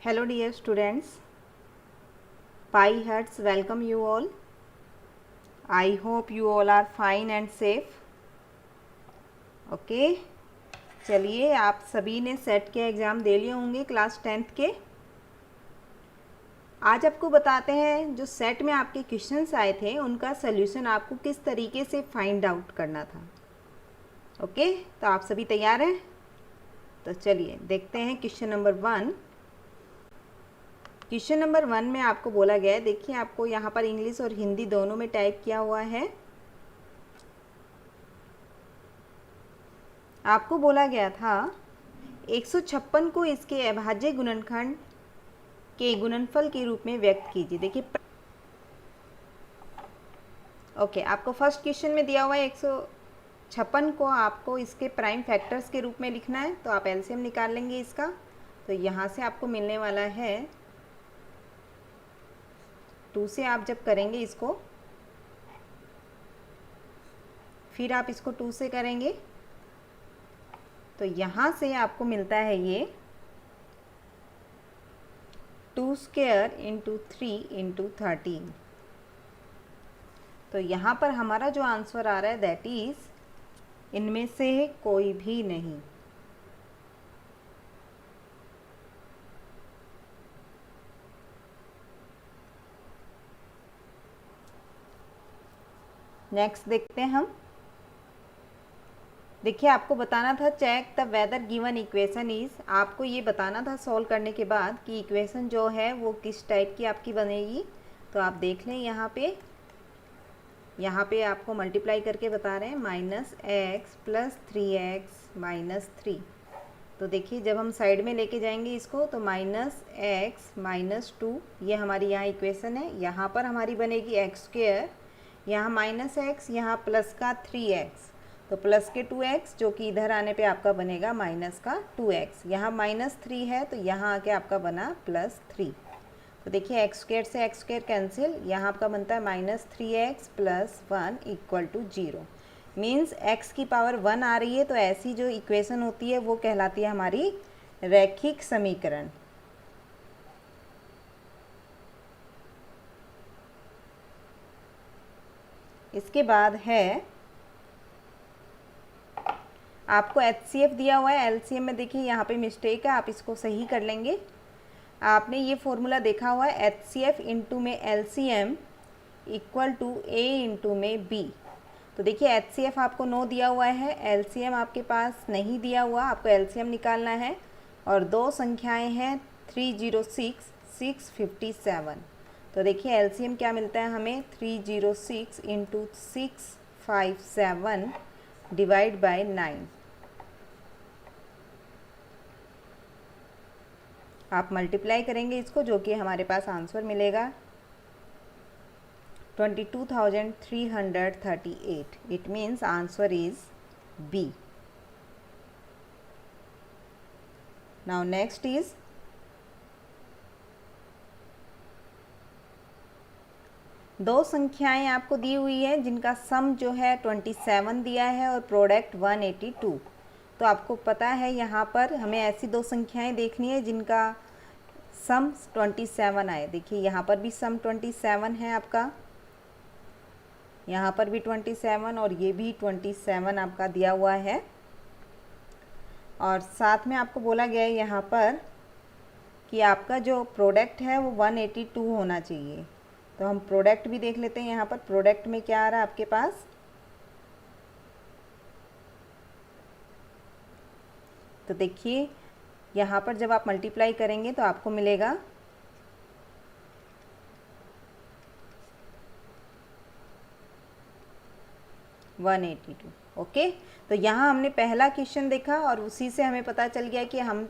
Hello dear students, Pi Hearts welcome you all. I hope you all are fine and safe. Okay चलिए, आप सभी ने set के exam दे लिए होंगे क्लास 10th के। आज आपको बताते हैं जो सेट में आपके क्वेश्चंस आए थे उनका सल्यूशन आपको किस तरीके से फाइंड आउट करना था। ओके, तो आप सभी तैयार हैं? तो चलिए देखते हैं क्वेश्चन नंबर 1। क्वेश्चन नंबर 1 में आपको बोला गया है, देखिए आपको यहाँ पर इंग्लिश और हिंदी दोनों में टाइप किया हुआ है। आपको बोला गया था 156 को इसके अभाज्य गुणनखंड के गुणनफल के रूप में व्यक्त कीजिए। देखिए ओके, आपको फर्स्ट क्वेश्चन में दिया हुआ है 156 को आपको इसके प्राइम फैक्टर्स के रूप में लिखना है, तो आप एलसीएम निकाल लेंगे इसका। तो यहाँ से आपको मिलने वाला है 2 से आप जब करेंगे इसको, फिर आप इसको 2 से करेंगे तो यहाँ से आपको मिलता है ये 2 स्क्वायर इंटू 3 इंटू 13। तो यहाँ पर हमारा जो आंसर आ रहा है दैट इज इनमें से कोई भी नहीं। नेक्स्ट देखते हैं हम। देखिए आपको बताना था check the whether given equation is, आपको ये बताना था सॉल्व करने के बाद कि इक्वेशन जो है वो किस टाइप की आपकी बनेगी। तो आप देख लें यहाँ पे आपको मल्टीप्लाई करके बता रहे हैं -x + 3x - 3। तो देखिए जब हम साइड में लेके जाएंगे इसको तो -x - 2 ये हमारी यहाँ इक्वेशन है। यहाँ पर हमारी बनेगी x², यहाँ -x, यहाँ प्लस का 3x, तो प्लस के 2x जो कि इधर आने पे आपका बनेगा माइनस का 2x। यहाँ -3 है तो यहाँ आके आपका बना +3। तो देखिए x² से x² कैंसिल, यहाँ आपका बनता है -3x + 1 = 0। मीन्स x की पावर 1 आ रही है, तो ऐसी जो इक्वेशन होती है वो कहलाती है हमारी रैखिक समीकरण। इसके बाद है आपको HCF दिया हुआ है। LCM में देखिए यहाँ पे मिस्टेक है, आप इसको सही कर लेंगे। आपने ये फॉर्मूला देखा हुआ है HCF इंटू में LCM = A इंटू में B। तो देखिए HCF आपको 9 दिया हुआ है, LCM आपके पास नहीं दिया हुआ, आपको LCM निकालना है। और दो संख्याएं हैं 306, 657। तो देखिए LCM क्या मिलता है हमें 306 इंटू 657 डिवाइड बाय 9। आप मल्टीप्लाई करेंगे इसको, जो कि हमारे पास आंसर मिलेगा 22,338। It means answer is B। Now next is दो संख्याएं आपको दी हुई है जिनका सम जो है 27 दिया है और प्रोडक्ट 182। तो आपको पता है यहाँ पर हमें ऐसी दो संख्याएं देखनी है जिनका सम 27 आए। देखिए यहाँ पर भी सम 27 है आपका, यहाँ पर भी 27 और ये भी 27 आपका दिया हुआ है। और साथ में आपको बोला गया है यहाँ पर कि आपका जो प्रोडक्ट है वो 182 होना चाहिए। तो हम प्रोडक्ट भी देख लेते हैं। यहाँ पर प्रोडक्ट में क्या आ रहा है आपके पास, तो देखिए यहाँ पर जब आप मल्टीप्लाई करेंगे तो आपको मिलेगा 182। ओके, तो यहाँ हमने पहला क्वेश्चन देखा और उसी से हमें पता चल गया कि हम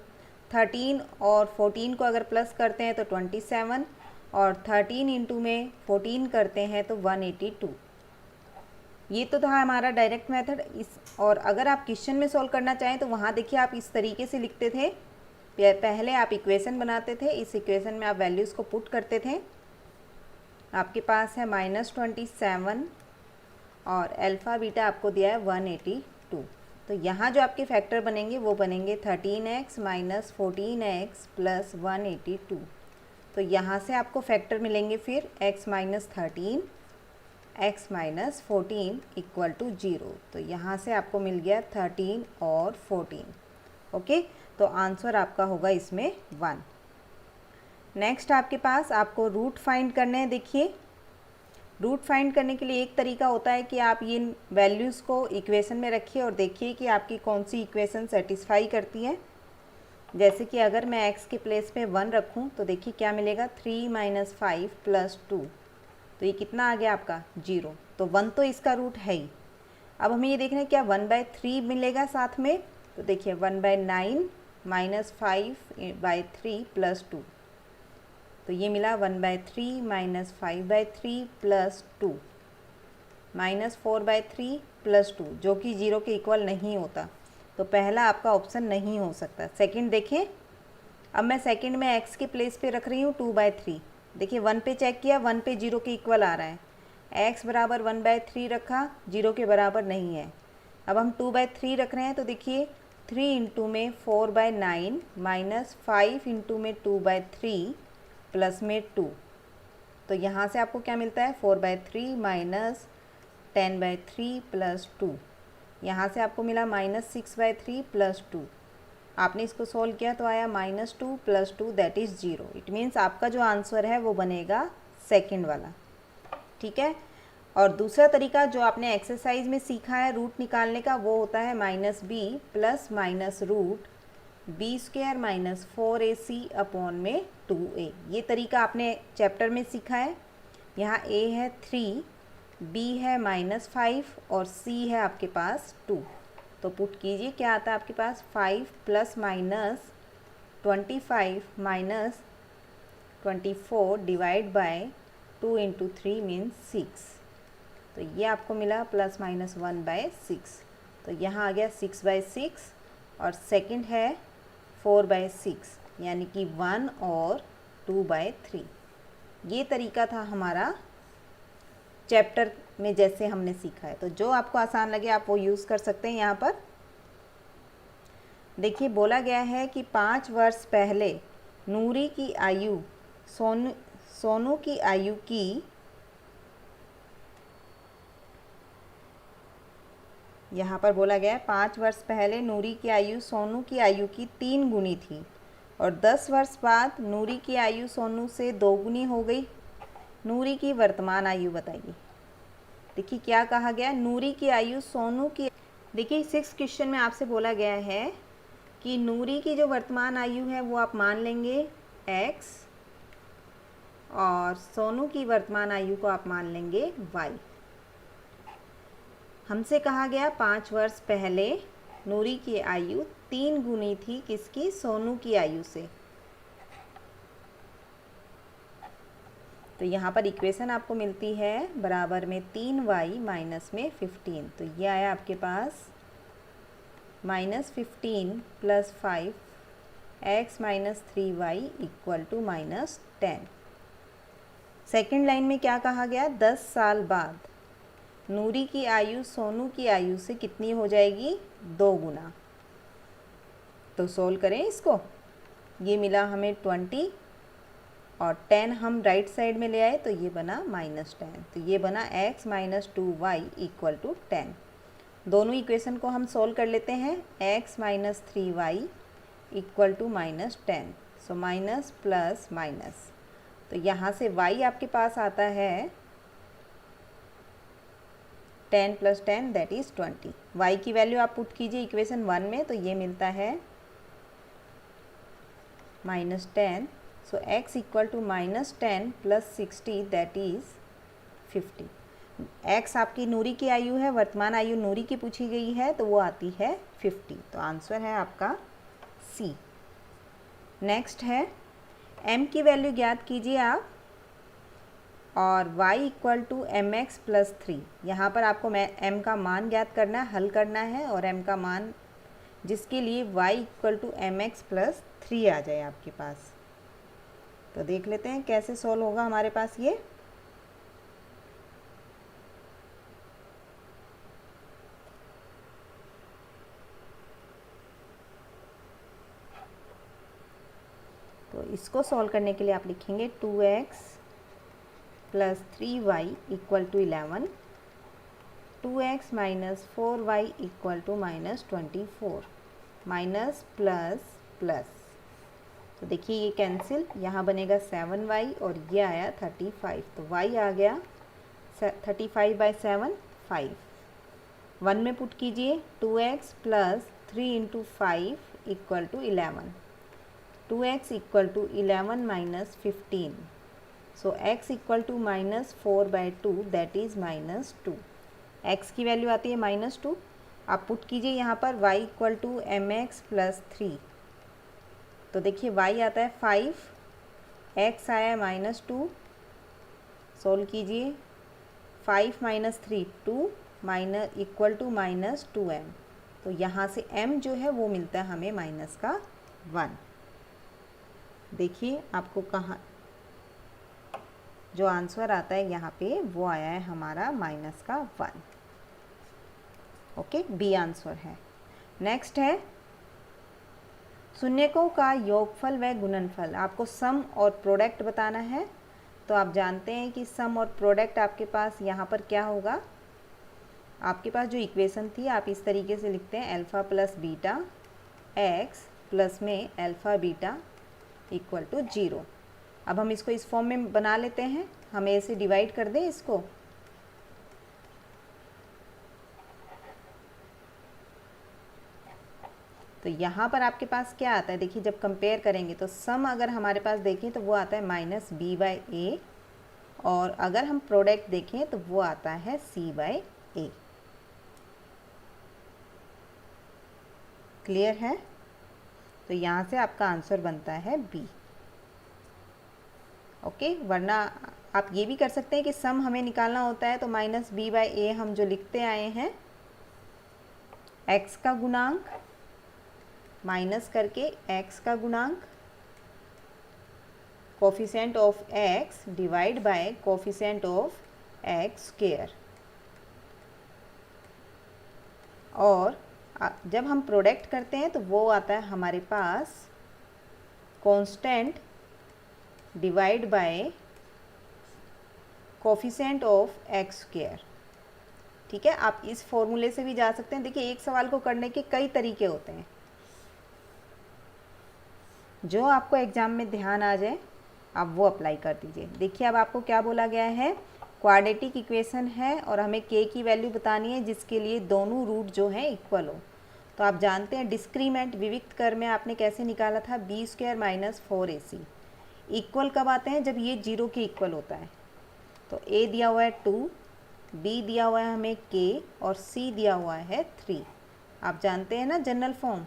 13 और 14 को अगर प्लस करते हैं तो 27 और 13 इंटू में 14 करते हैं तो 182। ये तो था हमारा डायरेक्ट मेथड। और अगर आप क्वेश्चन में सॉल्व करना चाहें तो वहाँ देखिए आप इस तरीके से लिखते थे। पहले आप इक्वेशन बनाते थे, इस इक्वेशन में आप वैल्यूज़ को पुट करते थे। आपके पास है -27 और अल्फ़ा बीटा आपको दिया है 182। तो यहाँ जो आपके फैक्टर बनेंगे वो बनेंगे 13x माइनस 14x प्लस 182। तो यहाँ से आपको फैक्टर मिलेंगे फिर x minus 13 x minus 14 equal to 0। तो यहाँ से आपको मिल गया 13 और 14। ओके, तो आंसर आपका होगा इसमें 1। नेक्स्ट आपके पास आपको रूट फाइंड करने हैं। देखिए, रूट फाइंड करने के लिए एक तरीका होता है कि आप इन वैल्यूज़ को इक्वेशन में रखिए और देखिए कि आपकी कौन सी इक्वेशन सेटिस्फाई करती है। जैसे कि अगर मैं x के प्लेस पे 1 रखूं तो देखिए क्या मिलेगा, 3 माइनस 5 प्लस 2। तो ये कितना आ गया आपका 0। तो 1 तो इसका रूट है ही। अब हमें ये देखना है क्या 1/3 मिलेगा साथ में। तो देखिए 1/9 माइनस 5/3 प्लस 2। तो ये मिला 1/3 माइनस 5/3 प्लस 2 माइनस 4/3 प्लस 2, जो कि 0 के इक्वल नहीं होता। तो पहला आपका ऑप्शन नहीं हो सकता। सेकंड देखें, अब मैं सेकंड में x के प्लेस पे रख रही हूँ 2/3। देखिए 1 पे चेक किया, 1 पे 0 के इक्वल आ रहा है। x बराबर 1/3 रखा, 0 के बराबर नहीं है। अब हम 2/3 रख रहे हैं तो देखिए 3 इंटू में 4/9 माइनस 5 इंटू में 2/3 प्लस में 2। तो यहाँ से आपको क्या मिलता है 4/3 माइनस 10/3 प्लस 2। यहाँ से आपको मिला माइनस 6/3 प्लस 2। आपने इसको सोल्व किया तो आया -2 plus 2 that is 0। It means आपका जो आंसर है वो बनेगा सेकंड वाला। ठीक है। और दूसरा तरीका जो आपने एक्सरसाइज में सीखा है रूट निकालने का, वो होता है -b plus minus root b² minus 4ac upon में 2a। ये तरीका आपने चैप्टर में सीखा है। यहाँ a है 3, b है -5 और c है आपके पास 2। तो पुट कीजिए क्या आता है आपके पास 5 plus minus 25 minus 24 divide by 2 into 3 means 6। तो ये आपको मिला प्लस माइनस 1/6। तो यहाँ आ गया 6/6 और सेकंड है 4/6 यानी कि 1 और 2/3। ये तरीका था हमारा चैप्टर में जैसे हमने सीखा है। तो जो आपको आसान लगे आप वो यूज़ कर सकते हैं। यहाँ पर देखिए बोला गया है कि 5 वर्ष पहले नूरी की आयु सोनू की आयु की यहाँ पर बोला गया है 5 वर्ष पहले नूरी की आयु सोनू की आयु की 3 गुनी थी और 10 वर्ष बाद नूरी की आयु सोनू से 2 गुनी हो गई। नूरी की वर्तमान आयु बताइए। देखिए क्या कहा गया, नूरी की आयु सोनू की। देखिए 6 क्वेश्चन में आपसे बोला गया है कि नूरी की जो वर्तमान आयु है वो आप मान लेंगे x और सोनू की वर्तमान आयु को आप मान लेंगे y। हमसे कहा गया 5 वर्ष पहले नूरी की आयु 3 गुनी थी किसकी, सोनू की आयु से। तो यहाँ पर इक्वेशन आपको मिलती है बराबर में 3y माइनस में 15। तो ये आया आपके पास -15 plus 5 x minus 3y equal to -10। Second line में क्या कहा गया, 10 साल बाद नूरी की आयु सोनू की आयु से कितनी हो जाएगी, 2 गुना। तो सोल्व करें इसको। ये मिला हमें 20 और 10 हम राइट साइड में ले आए तो ये बना -10। तो ये बना x minus 2y equal to 10। दोनों इक्वेशन को हम सोल्व कर लेते हैं। x minus 3y equal to -10। So minus plus minus. तो यहाँ से y आपके पास आता है 10 प्लस 10 दैट इज़ 20। y की वैल्यू आप पुट कीजिए इक्वेशन 1 में तो ये मिलता है -10। So x equal to -10 plus 60 that is 50। x आपकी नूरी की आयु है, वर्तमान आयु नूरी की पूछी गई है तो वो आती है 50। तो आंसर है आपका C। नेक्स्ट है m की वैल्यू ज्ञात कीजिए आप और y equal to mx plus 3। यहाँ पर आपको m का मान ज्ञात करना है, हल करना है और m का मान जिसके लिए y equal to mx plus 3 आ जाए आपके पास। तो देख लेते हैं कैसे सॉल्व होगा हमारे पास ये। इसको सॉल्व करने के लिए आप लिखेंगे 2x plus 3y equal to 11, 2x minus 4y equal to -24, minus plus plus, तो देखिए ये कैंसिल, यहाँ बनेगा 7y और ये आया 35, तो y आ गया 35/7 5। 1 में पुट कीजिए 2x plus 3 into 5 equal to 11, 2x इक्वल to 11 minus 15, so x equal to -4/2 that is -2। x की वैल्यू आती है -2, आप पुट कीजिए यहाँ पर y equal to mx plus 3, तो देखिए y आता है 5, x आया है -2, सोल्व कीजिए 5 minus 3 2 minus equal to -2m, तो यहाँ से m जो है वो मिलता है हमें माइनस का 1। देखिए आपको कहाँ जो आंसर आता है यहाँ पे वो आया है हमारा माइनस का 1। ओके, बी आंसर है। नेक्स्ट है शून्यकों का योगफल व गुणनफल। आपको सम और प्रोडक्ट बताना है, तो आप जानते हैं कि सम और प्रोडक्ट आपके पास यहाँ पर क्या होगा, आपके पास जो इक्वेशन थी आप इस तरीके से लिखते हैं alpha plus beta x plus में अल्फ़ा बीटा इक्वल टू 0। अब हम इसको इस फॉर्म में बना लेते हैं, हम ए से डिवाइड कर दें इसको, तो यहाँ पर आपके पास क्या आता है, देखिए जब कंपेयर करेंगे तो सम अगर हमारे पास देखें तो वो आता है -b/a, और अगर हम प्रोडक्ट देखें तो वो आता है c/a। क्लियर है? तो यहाँ से आपका आंसर बनता है बी। ओके, वरना आप ये भी कर सकते हैं कि सम हमें निकालना होता है तो -b/a हम जो लिखते आए हैं x का गुणांक माइनस करके x का गुणांक coefficient of x divide by coefficient of x square, और जब हम प्रोडक्ट करते हैं तो वो आता है हमारे पास constant divide by coefficient of x square. ठीक है, आप इस फॉर्मूले से भी जा सकते हैं। देखिए एक सवाल को करने के कई तरीके होते हैं, जो आपको एग्ज़ाम में ध्यान आ जाए आप वो अप्लाई कर दीजिए। देखिए अब आपको क्या बोला गया है, क्वाड्रेटिक इक्वेशन है और हमें k की वैल्यू बतानी है जिसके लिए दोनों रूट जो हैं इक्वल हो। तो आप जानते हैं डिस्क्रीमेंट विविक्त कर में आपने कैसे निकाला था, b² माइनस 4ac। इक्वल कब आते हैं, जब ये 0 के इक्वल होता है। तो a दिया हुआ है 2, b दिया हुआ है हमें k और c दिया हुआ है 3। आप जानते हैं ना जनरल फॉर्म,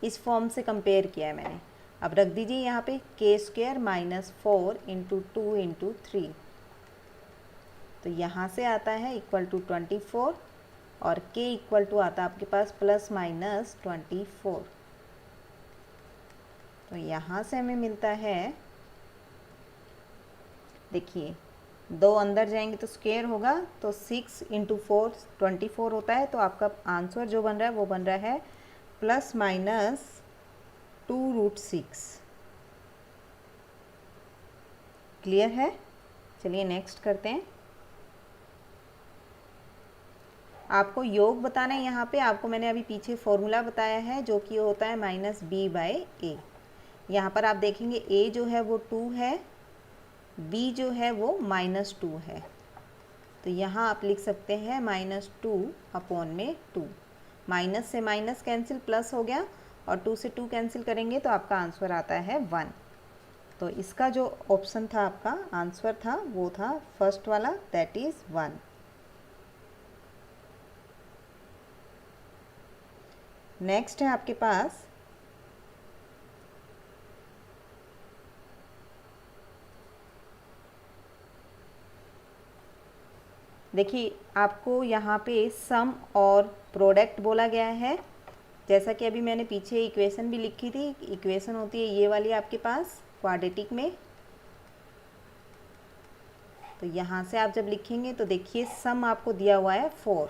इस फॉर्म से कंपेयर किया है मैंने। अब रख दीजिए यहाँ पे k² माइनस 4 इंटू 2 इंटू 3, तो यहाँ से आता है इक्वल टू 24 और k इक्वल टू आता है आपके पास प्लस माइनस 24। तो यहाँ से हमें मिलता है, देखिए 2 अंदर जाएंगे तो स्क्वायर होगा, तो 6 इंटू 4 24 होता है। तो आपका आंसर जो बन रहा है वो बन रहा है प्लस माइनस 2√6। क्लियर है? चलिए नेक्स्ट करते हैं। आपको योग बताना है, यहाँ पे आपको मैंने अभी पीछे फॉर्मूला बताया है जो कि होता है -b/a। यहाँ पर आप देखेंगे a जो है वो 2 है, b जो है वो -2 है, तो यहाँ आप लिख सकते हैं -2/2। माइनस से माइनस कैंसिल, प्लस हो गया, और 2 से 2 कैंसिल करेंगे तो आपका आंसर आता है 1। तो इसका जो ऑप्शन था आपका आंसर था वो था फर्स्ट वाला, दैट इज़ 1। नेक्स्ट है आपके पास देखिए आपको यहाँ पे सम और प्रोडक्ट बोला गया है। जैसा कि अभी मैंने पीछे इक्वेशन भी लिखी थी, इक्वेशन होती है ये वाली आपके पास क्वाड्रेटिक में। तो यहाँ से आप जब लिखेंगे तो देखिए सम आपको दिया हुआ है 4,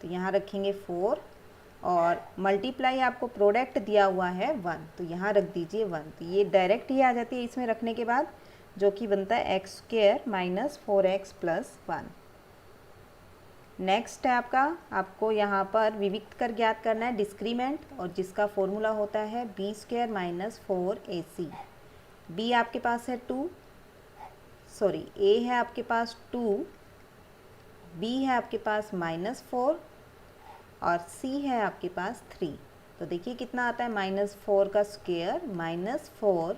तो यहाँ रखेंगे 4 और मल्टीप्लाई आपको प्रोडक्ट दिया हुआ है 1, तो यहाँ रख दीजिए 1। तो ये डायरेक्ट ही आ जाती है इसमें रखने के बाद, जो कि बनता है x square minus 4x plus 1। Next है आपको यहाँ पर विविक्त कर ज्ञात करना है डिस्क्रीमेंट, और जिसका फॉर्मूला होता है B square minus 4ac। B आपके पास है 2, सॉरी ए है आपके पास 2, बी है आपके पास -4 और सी है आपके पास 3। तो देखिए कितना आता है, -4 का स्क्वायर -4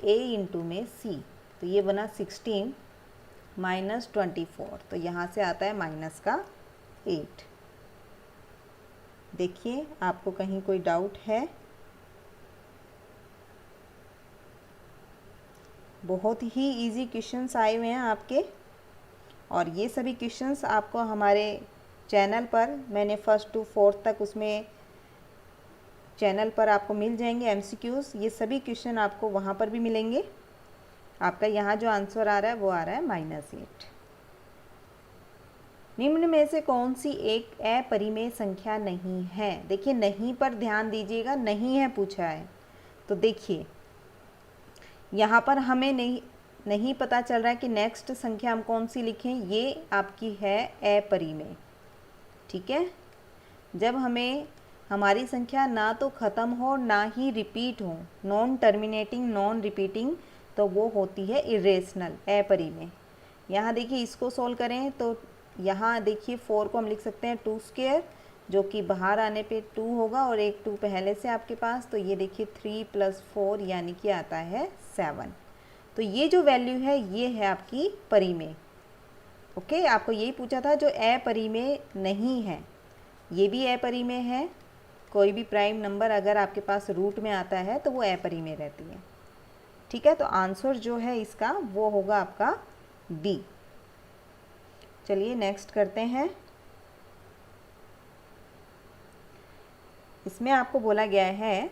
ए इंटू में सी, तो ये बना 16 -24, तो यहाँ से आता है माइनस का 8। देखिए आपको कहीं कोई डाउट है? बहुत ही इजी क्वेश्चंस आए हुए हैं आपके, और ये सभी क्वेश्चंस आपको हमारे चैनल पर, मैंने फर्स्ट टू फोर्थ तक उसमें चैनल पर आपको मिल जाएंगे एमसीक्यूज़। ये सभी क्वेश्चन आपको वहाँ पर भी मिलेंगे। आपका यहाँ जो आंसर आ रहा है वो आ रहा है -8। निम्न में से कौन सी एक अपरिमेय संख्या नहीं है? देखिए नहीं पर ध्यान दीजिएगा, नहीं है पूछा है, तो देखिए यहाँ पर हमें नहीं पता चल रहा है कि नेक्स्ट संख्या हम कौन सी लिखें। ये आपकी है अपरिमेय, ठीक है। जब हमें हमारी संख्या ना तो ख़त्म हो ना ही रिपीट हो, नॉन टर्मिनेटिंग नॉन रिपीटिंग, तो वो होती है इरेशनल, अपरिमेय। यहाँ देखिए इसको सोल्व करें तो यहाँ देखिए 4 को हम लिख सकते हैं 2 स्क्वायर, जो कि बाहर आने पे 2 होगा और एक 2 पहले से आपके पास, तो ये देखिए 3 + 4 यानी कि आता है 7। तो ये जो वैल्यू है ये है आपकी परिमेय। ओके, आपको यही पूछा था जो अपरिमेय नहीं है, ये भी अपरिमेय है। कोई भी प्राइम नंबर अगर आपके पास रूट में आता है तो वो अपरिमेय रहती है, ठीक है। तो आंसर जो है इसका वो होगा आपका बी। चलिए नेक्स्ट करते हैं। इसमें आपको बोला गया है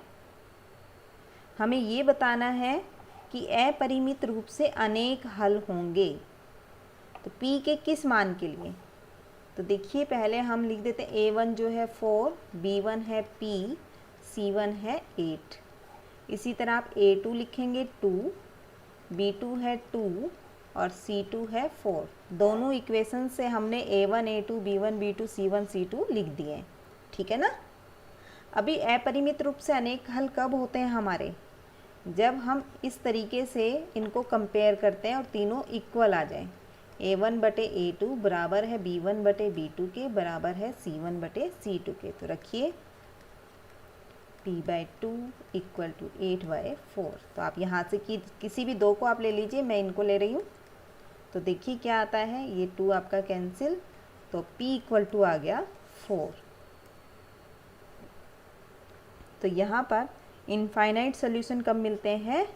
हमें ये बताना है कि अपरिमित रूप से अनेक हल होंगे, तो p के किस मान के लिए। तो देखिए पहले हम लिख देते हैं a1 जो है 4, b1 है p, c1 है 8। इसी तरह आप a2 लिखेंगे 2, b2 है 2 और c2 है 4। दोनों इक्वेशन से हमने a1 a2 b1 b2 c1 c2 लिख दिए, ठीक है ना। अभी अपरिमित रूप से अनेक हल कब होते हैं हमारे, जब हम इस तरीके से इनको कंपेयर करते हैं और तीनों इक्वल आ जाए। a1/a2 बराबर है b1/b2 के, बराबर है c1/c2 के। तो रखिए p/2 = 8/4। तो आप यहाँ से किसी भी दो को आप ले लीजिए, मैं इनको ले रही हूँ। तो देखिए क्या आता है, ये 2 आपका कैंसिल, तो p = आ गया 4। तो यहाँ पर इनफाइनाइट सोल्यूशन कब मिलते हैं,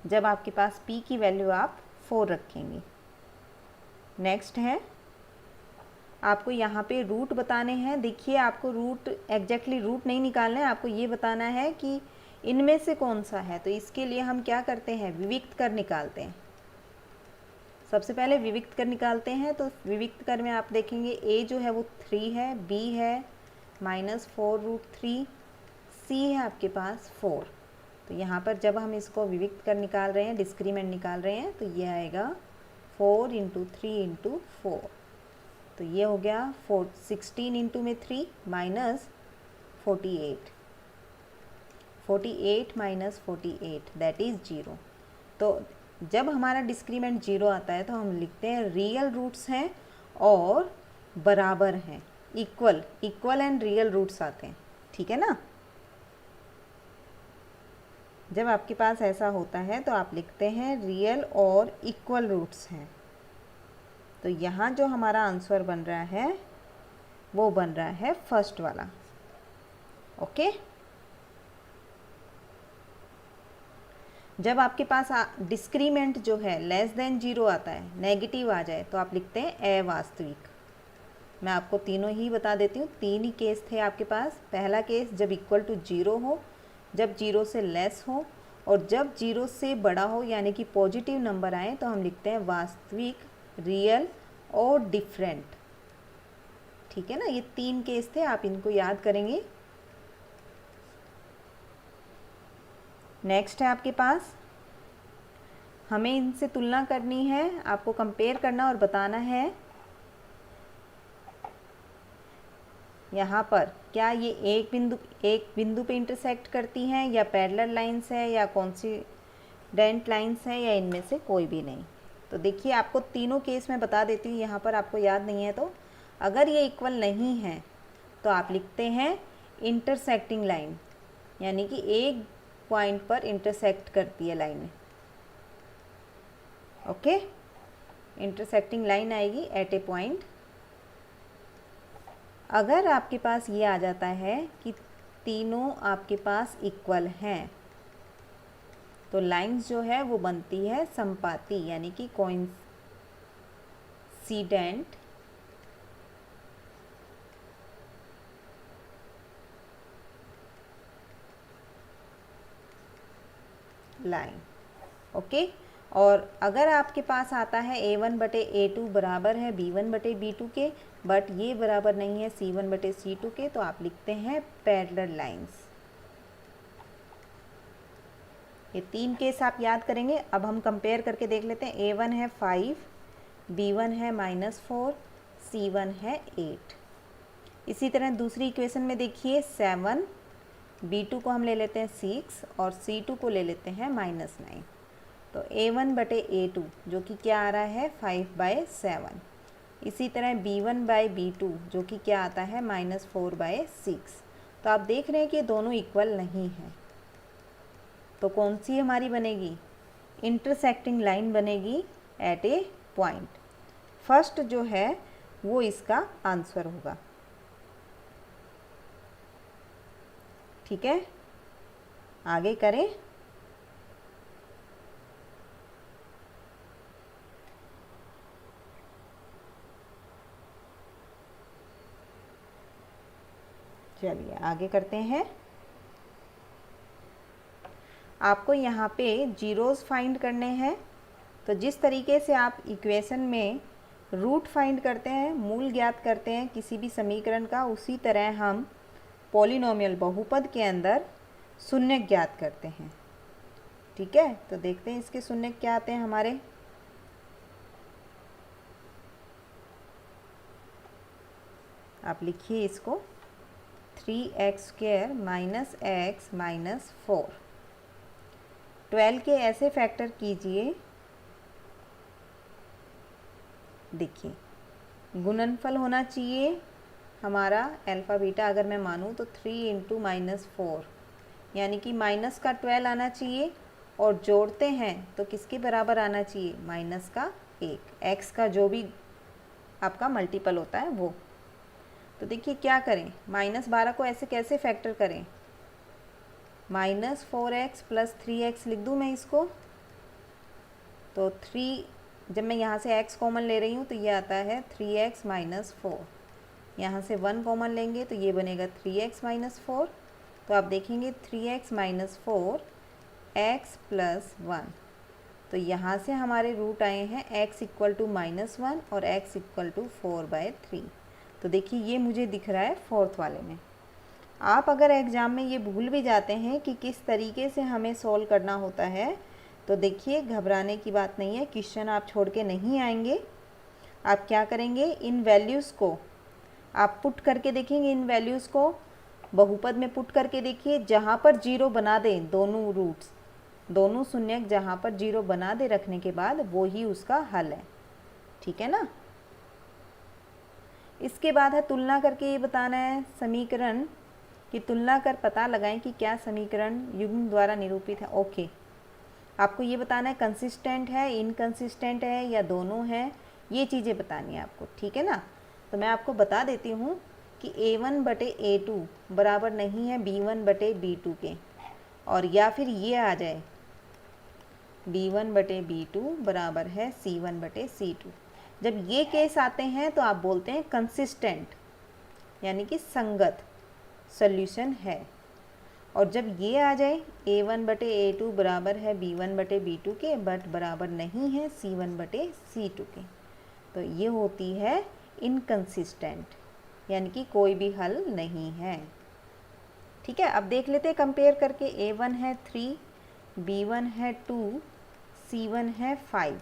जब आपके पास p की वैल्यू आप 4 रखेंगे। नेक्स्ट है आपको यहाँ पे रूट बताने हैं। देखिए आपको रूट एग्जैक्टली रूट नहीं निकालना है, आपको ये बताना है कि इनमें से कौन सा है। तो इसके लिए हम क्या करते हैं, विविक्त कर निकालते हैं। सबसे पहले विविक्त कर निकालते हैं। तो विविक्त कर में आप देखेंगे a जो है वो 3 है, b है -4√3, c है आपके पास 4। तो यहाँ पर जब हम इसको विविक्त कर निकाल रहे हैं, डिस्क्रीमेंट निकाल रहे हैं, तो ये आएगा 4 × 3 × 4। तो ये हो गया 16 इंटू में 3 -48, 48 - 48 दैट इज़ 0। तो जब हमारा डिस्क्रीमेंट 0 आता है तो हम लिखते हैं रियल रूट्स हैं और बराबर हैं, इक्वल एंड रियल रूट्स आते हैं, ठीक है ना। जब आपके पास ऐसा होता है तो आप लिखते हैं रियल और इक्वल रूट्स हैं। तो यहाँ जो हमारा आंसर बन रहा है वो बन रहा है फर्स्ट वाला, ओके। जब आपके पास डिस्क्रीमेंट जो है लेस देन 0 आता है, नेगेटिव आ जाए, तो आप लिखते हैं अवास्तविक। मैं आपको तीनों ही बता देती हूँ, 3 ही केस थे आपके पास। पहला केस जब = 0 हो, जब 0 से लेस हो, और जब 0 से बड़ा हो यानी कि पॉजिटिव नंबर आए, तो हम लिखते हैं वास्तविक, रियल और डिफरेंट। ठीक है ना। ये 3 केस थे, आप इनको याद करेंगे। नेक्स्ट है आपके पास, हमें इनसे तुलना करनी है, आपको कंपेयर करना और बताना है यहाँ पर क्या ये एक बिंदु पे इंटरसेक्ट करती हैं, या पैरेलल लाइंस है, या कोइंसिडेंट लाइंस है, या इनमें से कोई भी नहीं। तो देखिए आपको तीनों केस मैं बता देती हूँ, यहाँ पर आपको याद नहीं है तो अगर ये इक्वल नहीं है तो आप लिखते हैं इंटरसेक्टिंग लाइन, यानी कि एक पॉइंट पर इंटरसेक्ट करती है लाइन। ओके, इंटरसेक्टिंग लाइन आएगी एट ए पॉइंट। अगर आपके पास ये आ जाता है कि तीनों आपके पास इक्वल हैं तो लाइंस जो है वो बनती है संपाती, यानी कि कोइंसिडेंट लाइन। ओके, और अगर आपके पास आता है A1/A2 बराबर है B1/B2 के, बट ये बराबर नहीं है C1/C2 के, तो आप लिखते हैं पैरेलल लाइंस। ये 3 केस आप याद करेंगे। अब हम कंपेयर करके देख लेते हैं। A1 है 5, B1 है -4, C1 है 8। इसी तरह दूसरी इक्वेशन में देखिए 7, B2 को हम ले लेते हैं 6 और C2 को ले लेते हैं -9। तो A1/A2 जो कि क्या आ रहा है 5/7। इसी तरह B1/B2 जो कि क्या आता है -4/6। तो आप देख रहे हैं कि दोनों इक्वल नहीं हैं, तो कौन सी हमारी बनेगी, इंटरसेक्टिंग लाइन बनेगी एट ए पॉइंट। फर्स्ट जो है वो इसका आंसर होगा। ठीक है, आगे करें। चलिए आगे करते हैं। आपको यहाँ पे जीरोस फाइंड करने हैं। तो जिस तरीके से आप इक्वेशन में रूट फाइंड करते हैं, मूल ज्ञात करते हैं किसी भी समीकरण का, उसी तरह हम पॉलिनोमियल बहुपद के अंदर शून्य ज्ञात करते हैं। ठीक है, तो देखते हैं इसके शून्य क्या आते हैं हमारे। आप लिखिए इसको 3x² - x - 4। 12 के ऐसे फैक्टर कीजिए, देखिए गुणनफल होना चाहिए हमारा अल्फ़ा बीटा, अगर मैं मानूँ तो 3 × -4, यानी कि माइनस का 12 आना चाहिए, और जोड़ते हैं तो किसके बराबर आना चाहिए, माइनस का 1, x का जो भी आपका मल्टीपल होता है वो। तो देखिए क्या करें, -12 को ऐसे कैसे फैक्टर करें, -4x + 3x लिख दूँ मैं इसको। तो 3, जब मैं यहाँ से x कॉमन ले रही हूँ तो ये आता है 3x - 4। यहाँ से 1 कॉमन लेंगे तो ये बनेगा 3x - 4। तो आप देखेंगे 3x - 4 x + 1। तो यहाँ से हमारे रूट आए हैं x = -1 और x = 4/3। तो देखिए ये मुझे दिख रहा है फोर्थ वाले में। आप अगर एग्ज़ाम में ये भूल भी जाते हैं कि किस तरीके से हमें सॉल्व करना होता है, तो देखिए घबराने की बात नहीं है, क्वेश्चन आप छोड़ के नहीं आएंगे। आप क्या करेंगे, इन वैल्यूज़ को आप पुट करके देखेंगे, इन वैल्यूज़ को बहुपद में पुट करके देखिए, जहाँ पर जीरो बना दें दोनों रूट्स, दोनों शून्यक जहाँ पर जीरो बना दे रखने के बाद वो ही उसका हल है। ठीक है ना। इसके बाद है तुलना करके ये बताना है समीकरण की तुलना कर पता लगाएं कि क्या समीकरण युग्म द्वारा निरूपित है। ओके, आपको ये बताना है कंसिस्टेंट है, इनकंसिस्टेंट है, या दोनों है, ये चीज़ें बतानी है आपको। ठीक है ना। तो मैं आपको बता देती हूँ कि A1/A2 बराबर नहीं है B1/B2 के, और या फिर ये आ जाए B1/B2 बराबर है C1/C2। जब ये केस आते हैं तो आप बोलते हैं कंसिस्टेंट, यानी कि संगत सॉल्यूशन है। और जब ये आ जाए A1/A2 बराबर है B1/B2 के, बट बराबर नहीं है C1/C2 के, तो ये होती है इनकंसिस्टेंट। यानी कि कोई भी हल नहीं है। ठीक है, अब देख लेते हैं कंपेयर करके। A1 है 3, B1 है 2, C1 है 5।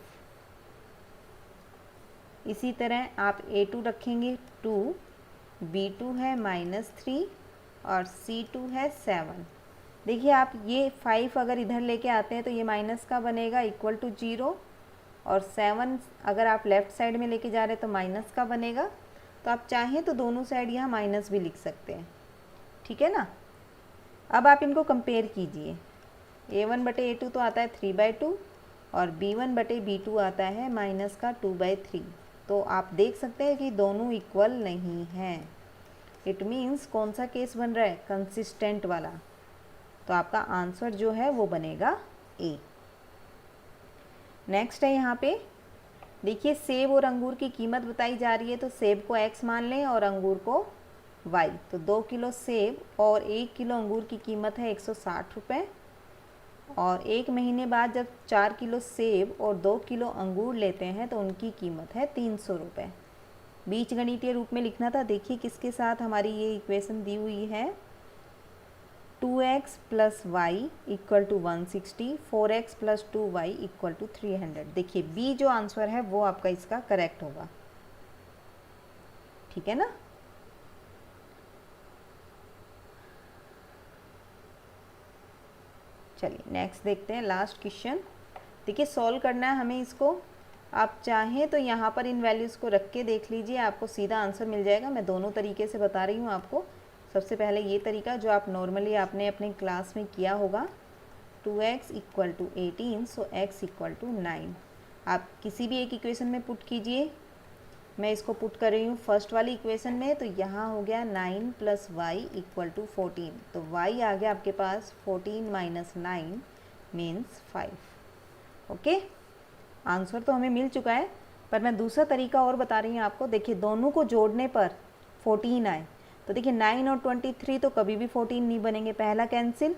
इसी तरह आप A2 रखेंगे 2, B2 है -3 और C2 है 7। देखिए आप ये 5 अगर इधर लेके आते हैं तो ये माइनस का बनेगा इक्वल टू 0, और 7 अगर आप लेफ़्ट साइड में लेके जा रहे हैं तो माइनस का बनेगा। तो आप चाहें तो दोनों साइड यहाँ माइनस भी लिख सकते हैं। ठीक है ना। अब आप इनको कंपेयर कीजिए। A1/A2 तो आता है 3/2 और B1/B2 आता है माइनस का 2/3। तो आप देख सकते हैं कि दोनों इक्वल नहीं हैं। इट मीन्स कौन सा केस बन रहा है, कंसिस्टेंट वाला। तो आपका आंसर जो है वो बनेगा ए। नेक्स्ट है यहाँ पे देखिए, सेब और अंगूर की कीमत बताई जा रही है। तो सेब को x मान लें और अंगूर को y। तो 2 किलो सेब और 1 किलो अंगूर की कीमत है 160 रुपये। और 1 महीने बाद जब 4 किलो सेब और 2 किलो अंगूर लेते हैं तो उनकी कीमत है 300 रुपये। बीजगणितीय रूप में लिखना था। देखिए किसके साथ हमारी ये इक्वेशन दी हुई है, 2x + y = 160, 4x + 2y = 300। देखिए बी जो आंसर है वो आपका इसका करेक्ट होगा। ठीक है ना। चलिए नेक्स्ट देखते हैं, लास्ट क्वेश्चन। देखिए सॉल्व करना है हमें इसको। आप चाहें तो यहाँ पर इन वैल्यूज़ को रख के देख लीजिए, आपको सीधा आंसर मिल जाएगा। मैं दोनों तरीके से बता रही हूँ आपको। सबसे पहले ये तरीका जो आप नॉर्मली आपने अपने क्लास में किया होगा, 2x = 18, सो x = 9। आप किसी भी एक इक्वेशन में पुट कीजिए। मैं इसको पुट कर रही हूँ फर्स्ट वाली इक्वेशन में। तो यहाँ हो गया 9 + y = 14। तो y आ गया आपके पास 14 - 9 मीन्स 5। ओके, आंसर तो हमें मिल चुका है, पर मैं दूसरा तरीका और बता रही हूँ आपको। देखिए दोनों को जोड़ने पर 14 आए। तो देखिए 9 और 23 तो कभी भी 14 नहीं बनेंगे, पहला कैंसिल।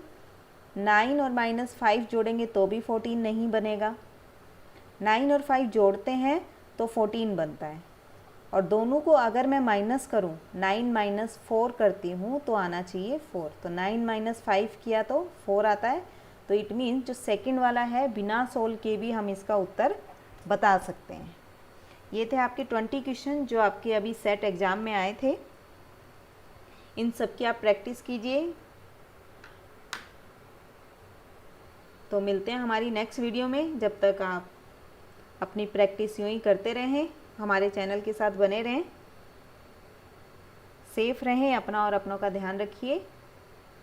9 और -5 जोड़ेंगे तो भी 14 नहीं बनेगा। 9 और 5 जोड़ते हैं तो 14 बनता है। और दोनों को अगर मैं माइनस करूं, 9 - 4 करती हूं तो आना चाहिए 4। तो 9 - 5 किया तो 4 आता है। तो इट मीन्स जो सेकंड वाला है बिना सोल्व के भी हम इसका उत्तर बता सकते हैं। ये थे आपके 20 क्वेश्चन जो आपके अभी सेट एग्ज़ाम में आए थे। इन सब की आप प्रैक्टिस कीजिए। तो मिलते हैं हमारी नेक्स्ट वीडियो में। जब तक आप अपनी प्रैक्टिस यूँ ही करते रहें, हमारे चैनल के साथ बने रहें, सेफ रहें, अपना और अपनों का ध्यान रखिए।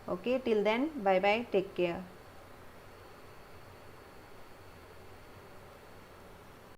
Okay, till then bye bye, take care.